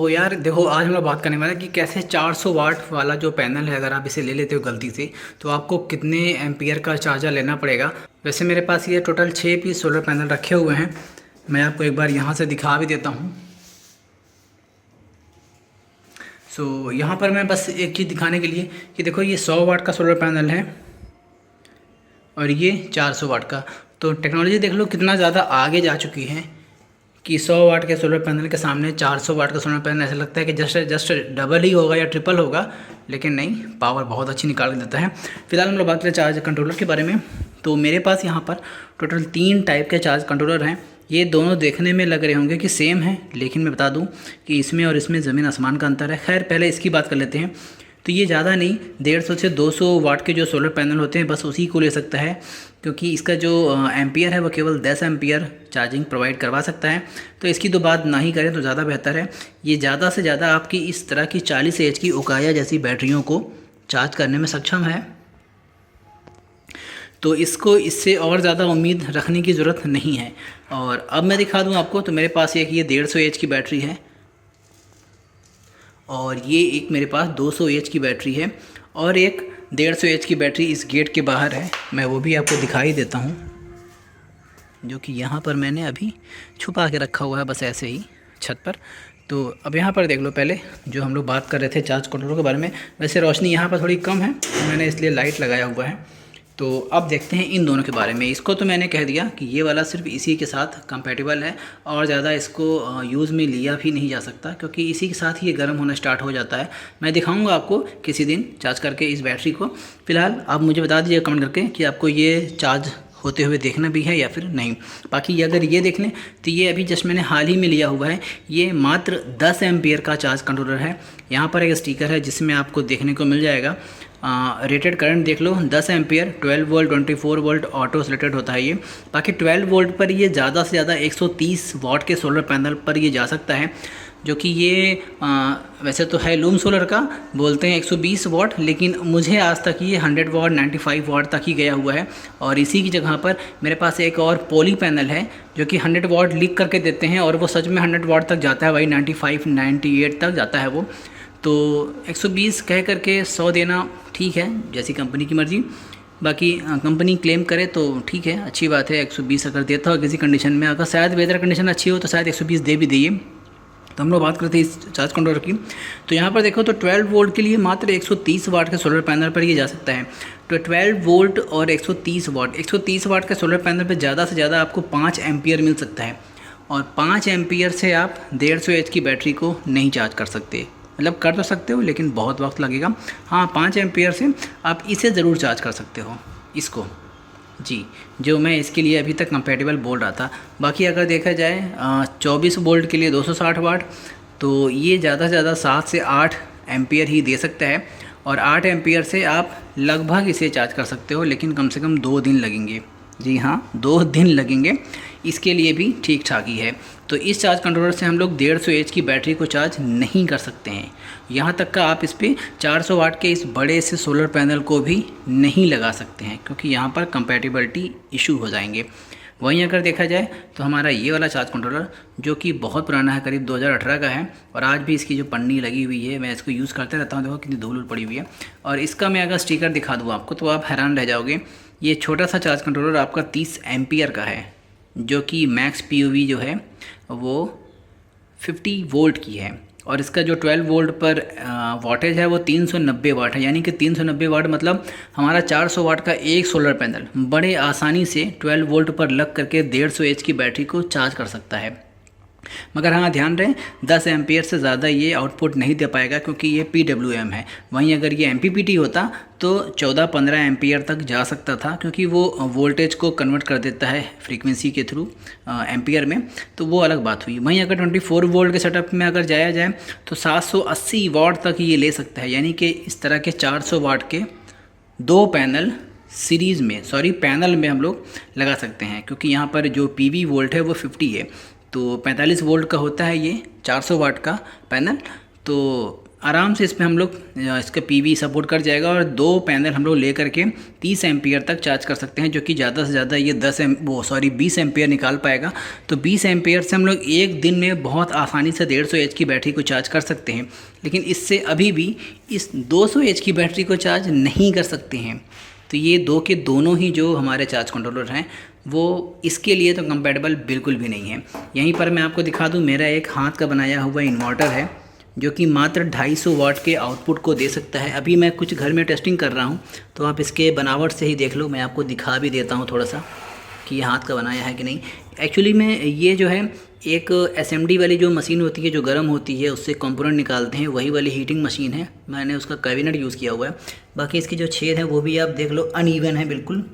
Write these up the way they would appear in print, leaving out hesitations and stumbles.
यार देखो, आज हम लोग बात करने वाले हैं कि कैसे 400 वाट वाला जो पैनल है, अगर आप इसे ले लेते हो गलती से तो आपको कितने एम्पियर का चार्जर लेना पड़ेगा। वैसे मेरे पास ये टोटल 6 पीस सोलर पैनल रखे हुए हैं। मैं आपको एक बार यहाँ से दिखा भी देता हूँ। यहाँ पर मैं बस एक चीज़ दिखाने के लिए कि देखो, ये 100 वाट का सोलर पैनल है और ये 400 वाट का। तो टेक्नोलॉजी देख लो कितना ज़्यादा आगे जा चुकी है कि 100 वाट के सोलर पैनल के सामने 400 वाट का सोलर पैनल ऐसा लगता है कि जस्ट जस्ट डबल ही होगा या ट्रिपल होगा, लेकिन नहीं, पावर बहुत अच्छी निकाल के देता है। फिलहाल हम लोग बात करें चार्ज कंट्रोलर के बारे में, तो मेरे पास यहाँ पर टोटल 3 टाइप के चार्ज कंट्रोलर हैं। ये दोनों देखने में लग रहे होंगे कि सेम है, लेकिन मैं बता दूं कि इसमें और इसमें ज़मीन आसमान का अंतर है। खैर, पहले इसकी बात कर लेते हैं। तो ये ज़्यादा नहीं, 150 से 200 वाट के जो सोलर पैनल होते हैं बस उसी को ले सकता है, क्योंकि इसका जो एम्पियर है वो केवल 10 एम्पियर चार्जिंग प्रोवाइड करवा सकता है। तो इसकी तो बात ना ही करें तो ज़्यादा बेहतर है। ये ज़्यादा से ज़्यादा आपकी इस तरह की 40 एच की ओकाया जैसी बैटरियों को चार्ज करने में सक्षम है। तो इसको इससे और ज़्यादा उम्मीद रखने की ज़रूरत नहीं है। और अब मैं दिखा दूँ आपको, तो मेरे पास एक ये 150 एच की बैटरी है और ये एक मेरे पास 200 एच की बैटरी है और एक 150 एच की बैटरी इस गेट के बाहर है। मैं वो भी आपको दिखाई देता हूँ, जो कि यहाँ पर मैंने अभी छुपा के रखा हुआ है, बस ऐसे ही छत पर। तो अब यहाँ पर देख लो, पहले जो हम लोग बात कर रहे थे चार्ज कंट्रोलर के बारे में, वैसे रोशनी यहाँ पर थोड़ी कम है तो मैंने इसलिए लाइट लगाया हुआ है। तो अब देखते हैं इन दोनों के बारे में। इसको तो मैंने कह दिया कि ये वाला सिर्फ इसी के साथ कंपैटिबल है और ज़्यादा इसको यूज़ में लिया भी नहीं जा सकता, क्योंकि इसी के साथ ही ये गर्म होना स्टार्ट हो जाता है। मैं दिखाऊंगा आपको किसी दिन चार्ज करके इस बैटरी को। फ़िलहाल आप मुझे बता दीजिए कमेंट करके कि आपको ये चार्ज होते हुए देखना भी है या फिर नहीं। बाकी अगर ये देख लें तो ये अभी जस्ट मैंने हाल ही में लिया हुआ है। ये मात्र 10 एम्पियर का चार्ज कंट्रोलर है। यहाँ पर एक स्टिकर है जिसमें आपको देखने को मिल जाएगा रेटेड करंट देख लो 10 ampere, 12 volt, 24 volt auto selected होता है ये। बाकी 12 वोल्ट पर ये ज़्यादा से ज़्यादा 130 वाट के सोलर पैनल पर ये जा सकता है, जो कि ये वैसे तो है लूम सोलर का, बोलते हैं 120 वाट, लेकिन मुझे आज तक ये 100 वाट 95 वाट तक ही गया हुआ है। और इसी की जगह पर मेरे पास एक और पॉली पैनल है जो कि 100 वाट लिख करके देते हैं और वो सच में 100 वाट तक जाता है भाई, 95 98 तक जाता है वो। तो 120 कह करके 100 देना ठीक है, जैसी कंपनी की मर्ज़ी। बाकी कंपनी क्लेम करे तो ठीक है, अच्छी बात है। 120 अगर देता हो किसी कंडीशन में, अगर शायद वेदर कंडीशन अच्छी हो तो शायद 120 दे भी दिए। तो हम लोग बात करते हैं इस चार्ज कंट्रोलर की। तो यहाँ पर देखो, तो 12 वोल्ट के लिए मात्र 130 वाट के सोलर पैनल पर ये जा सकता है। तो 12 वोल्ट और 130 वाट, 130 वाट के सोलर पैनल पर ज़्यादा से ज़्यादा आपको 5 एम्पियर मिल सकता है। और 5 एम्पियर से आप 150 एच की बैटरी को नहीं चार्ज कर सकते। मतलब कर तो सकते हो लेकिन बहुत वक्त लगेगा। हाँ, 5 एम्पियर से आप इसे ज़रूर चार्ज कर सकते हो, इसको जी, जो मैं इसके लिए अभी तक कंपैटिबल बोल रहा था। बाकी अगर देखा जाए 24 वोल्ट के लिए 260 वाट, तो ये ज़्यादा से ज़्यादा 7 से 8 एम्पियर ही दे सकता है। और 8 एम्पियर से आप लगभग इसे चार्ज कर सकते हो, लेकिन कम से कम 2 दिन लगेंगे। जी हाँ, 2 दिन लगेंगे, इसके लिए भी ठीक ठाक ही है। तो इस चार्ज कंट्रोलर से हम लोग 150 एच की बैटरी को चार्ज नहीं कर सकते हैं। यहाँ तक का आप इस पर 400 वाट के इस बड़े से सोलर पैनल को भी नहीं लगा सकते हैं, क्योंकि यहाँ पर कंपैटिबिलिटी इशू हो जाएंगे। वहीं अगर देखा जाए तो हमारा ये वाला चार्ज कंट्रोलर, जो कि बहुत पुराना है, करीब 2018 का है, और आज भी इसकी जो पन्नी लगी हुई है, मैं इसको यूज़ करते रहता हूँ। देखो कितनी धूल पड़ी हुई है। और इसका मैं अगर स्टिकर दिखा दूँ आपको तो आप हैरान रह जाओगे। ये छोटा सा चार्ज कंट्रोलर आपका 30 एम्पियर का है, जो कि मैक्स पीओवी जो है वो 50 वोल्ट की है। और इसका जो 12 वोल्ट पर वाटेज है वो 390 वाट है। यानी कि 390 वाट मतलब हमारा 400 वाट का एक सोलर पैनल बड़े आसानी से 12 वोल्ट पर लग करके 150 एच की बैटरी को चार्ज कर सकता है। मगर हाँ, ध्यान रहे 10 एम्पियर से ज़्यादा ये आउटपुट नहीं दे पाएगा, क्योंकि ये PWM है। वहीं अगर ये MPPT होता तो 14-15 एम्पियर तक जा सकता था, क्योंकि वो वोल्टेज को कन्वर्ट कर देता है फ्रीक्वेंसी के थ्रू एम्पियर में, तो वो अलग बात हुई। वहीं अगर 24 वोल्ट के सेटअप में अगर जाया जाए तो 780 वाट तक ये ले सकता है। यानी कि इस तरह के 400 वाट के 2 पैनल सीरीज़ में, पैनल में हम लोग लगा सकते हैं, क्योंकि यहाँ पर जो PV वोल्ट है वो 50 है। तो 45 वोल्ट का होता है ये 400 वाट का पैनल। तो आराम से इसमें हम लोग इसका पीवी सपोर्ट कर जाएगा और 2 पैनल हम लोग ले करके 30 एम्पियर तक चार्ज कर सकते हैं, जो कि ज़्यादा से ज़्यादा ये 20 एम्पियर निकाल पाएगा। तो 20 एम्पियर से हम लोग एक दिन में बहुत आसानी से 150 एच की बैटरी को चार्ज कर सकते हैं। लेकिन इससे अभी भी इस 200 एच की बैटरी को चार्ज नहीं कर सकते हैं। तो ये दो के दोनों ही जो हमारे चार्ज कंट्रोलर हैं वो इसके लिए तो कंपैटिबल बिल्कुल भी नहीं है। यहीं पर मैं आपको दिखा दूँ, मेरा एक हाथ का बनाया हुआ इन्वर्टर है जो कि मात्र 250 वाट के आउटपुट को दे सकता है। अभी मैं कुछ घर में टेस्टिंग कर रहा हूँ, तो आप इसके बनावट से ही देख लो। मैं आपको दिखा भी देता हूँ थोड़ा सा कि ये हाथ का बनाया है कि नहीं। एक्चुअली में ये जो है एक एसएमडी वाली जो मशीन होती है जो गर्म होती है, उससे कंपोनेंट निकालते हैं, वही वाली हीटिंग मशीन है। मैंने उसका कैबिनेट यूज़ किया हुआ है। बाकी इसकी जो छेद है वो भी आप देख लो अनइवन है बिल्कुल।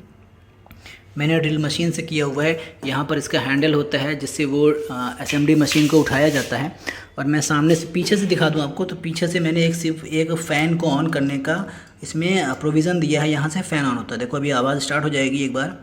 मैंने ड्रिल मशीन से किया हुआ है। यहाँ पर इसका हैंडल होता है जिससे वो एसएमडी मशीन को उठाया जाता है। और मैं सामने से पीछे से दिखा दूँ आपको, तो पीछे से मैंने सिर्फ एक फ़ैन को ऑन करने का इसमें प्रोविज़न दिया है। यहाँ से फ़ैन ऑन होता है। देखो अभी आवाज़ स्टार्ट हो जाएगी एक बार।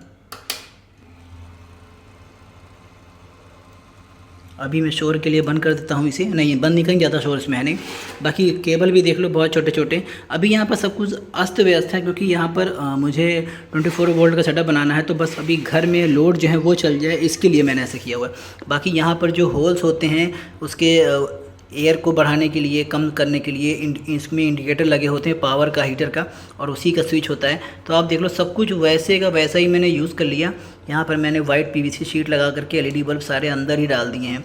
अभी मैं शोर के लिए बंद कर देता हूँ इसे। नहीं, बंद नहीं करेंगे, ज़्यादा शोर इसमें है नहीं। बाकी केबल भी देख लो बहुत छोटे छोटे। अभी यहाँ पर सब कुछ अस्त व्यस्त है क्योंकि यहाँ पर मुझे 24 वोल्ट का सेटअप बनाना है। तो बस अभी घर में लोड जो है वो चल जाए, इसके लिए मैंने ऐसा किया हुआ है। बाकी यहाँ पर जो होल्स होते हैं उसके एयर को बढ़ाने के लिए, कम करने के लिए इसमें इंडिकेटर लगे होते हैं पावर का, हीटर का, और उसी का स्विच होता है। तो आप देख लो सब कुछ वैसे का वैसा ही मैंने यूज़ कर लिया। यहाँ पर मैंने वाइट पीवीसी शीट लगा करके एलईडी बल्ब सारे अंदर ही डाल दिए हैं।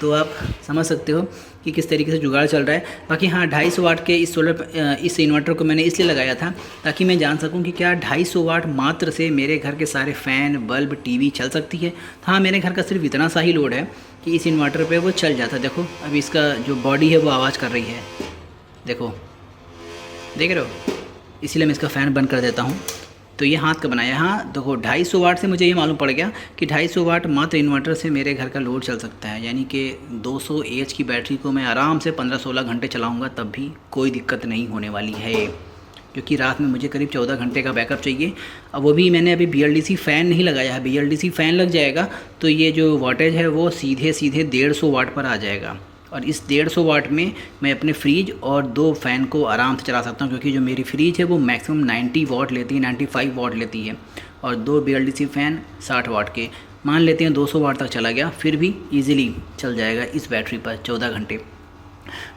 तो आप समझ सकते हो कि किस तरीके से जुगाड़ चल रहा है। बाकी हाँ, 250 वाट के इस इन्वर्टर को मैंने इसलिए लगाया था ताकि मैं जान सकूं कि क्या 250 वाट मात्र से मेरे घर के सारे फ़ैन, बल्ब, टीवी चल सकती है। हाँ, मेरे घर का सिर्फ इतना सा ही लोड है कि इस इन्वर्टर पे वो चल जाता है। देखो अभी इसका जो बॉडी है वो आवाज़ कर रही है, देखो, देख रहे हो। इसीलिए मैं इसका फ़ैन बंद कर देता हूँ। तो ये हाथ का बनाया। हाँ देखो, 250 वाट से मुझे ये मालूम पड़ गया कि 250 वाट मात्र इन्वर्टर से मेरे घर का लोड चल सकता है। यानी कि 200 एच की बैटरी को मैं आराम से 15-16 घंटे चलाऊँगा, तब भी कोई दिक्कत नहीं होने वाली है। क्योंकि रात में मुझे करीब 14 घंटे का बैकअप चाहिए। अब वो भी मैंने अभी BLDC फ़ैन नहीं लगाया है। BLDC फ़ैन लग जाएगा तो ये जो वाटेज है वो सीधे 150 वाट पर आ जाएगा। और इस 150 वाट में मैं अपने फ्रिज और 2 फ़ैन को आराम से चला सकता हूँ, क्योंकि जो मेरी फ्रिज है वो मैक्सिमम 90 वाट लेती है, 95 वाट लेती है। और 2 BLDC फ़ैन 60 वाट के, मान लेते हैं 200 वाट तक चला गया, फिर भी इजीली चल जाएगा इस बैटरी पर 14 घंटे।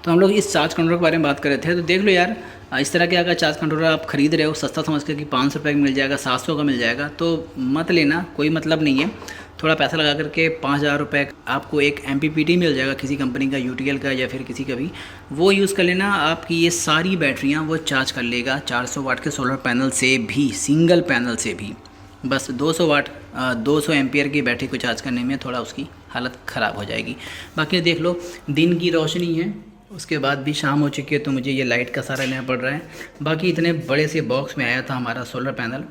तो हम लोग इस चार्ज कंट्रोलर के बारे में बात कर रहे थे। तो देख लो यार, इस तरह के अगर चार्ज कंट्रोलर आप ख़रीद रहे हो सस्ता समझ कर कि 500 रुपये का मिल जाएगा, 700 का मिल जाएगा, तो मत लेना, कोई मतलब नहीं है। थोड़ा पैसा लगा करके 5000 रुपये आपको एक MPPT मिल जाएगा किसी कंपनी का, UTL का या फिर किसी का भी, वो यूज़ कर लेना। आपकी ये सारी बैटरियाँ वो चार्ज कर लेगा 400 वाट के सोलर पैनल से भी, सिंगल पैनल से भी। बस 200 एम्पियर की बैटरी को चार्ज करने में थोड़ा उसकी हालत ख़राब हो जाएगी। बाकी देख लो, दिन की रोशनी है, उसके बाद भी शाम हो चुकी है, तो मुझे ये लाइट का सहारा लेना पड़ रहा है। बाकी इतने बड़े से बॉक्स में आया था हमारा सोलर पैनल।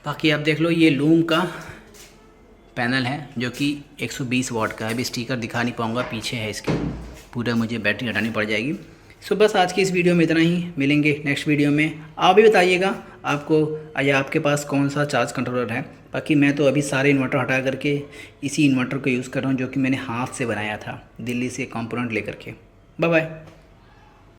बाकी आप देख लो, ये लूम का पैनल है जो कि 120 वाट का है। अभी स्टिकर दिखा नहीं पाऊँगा, पीछे है इसके, पूरा मुझे बैटरी हटानी पड़ जाएगी। सो बस आज की इस वीडियो में इतना ही। मिलेंगे नेक्स्ट वीडियो में। आप भी बताइएगा आपको या आपके पास कौन सा चार्ज कंट्रोलर है। बाकी मैं तो अभी सारे इन्वर्टर हटा करके इसी इन्वर्टर को यूज़ कर रहा हूँ जो कि मैंने हाथ से बनाया था, दिल्ली से कंपोनेंट लेकर के। Bye bye.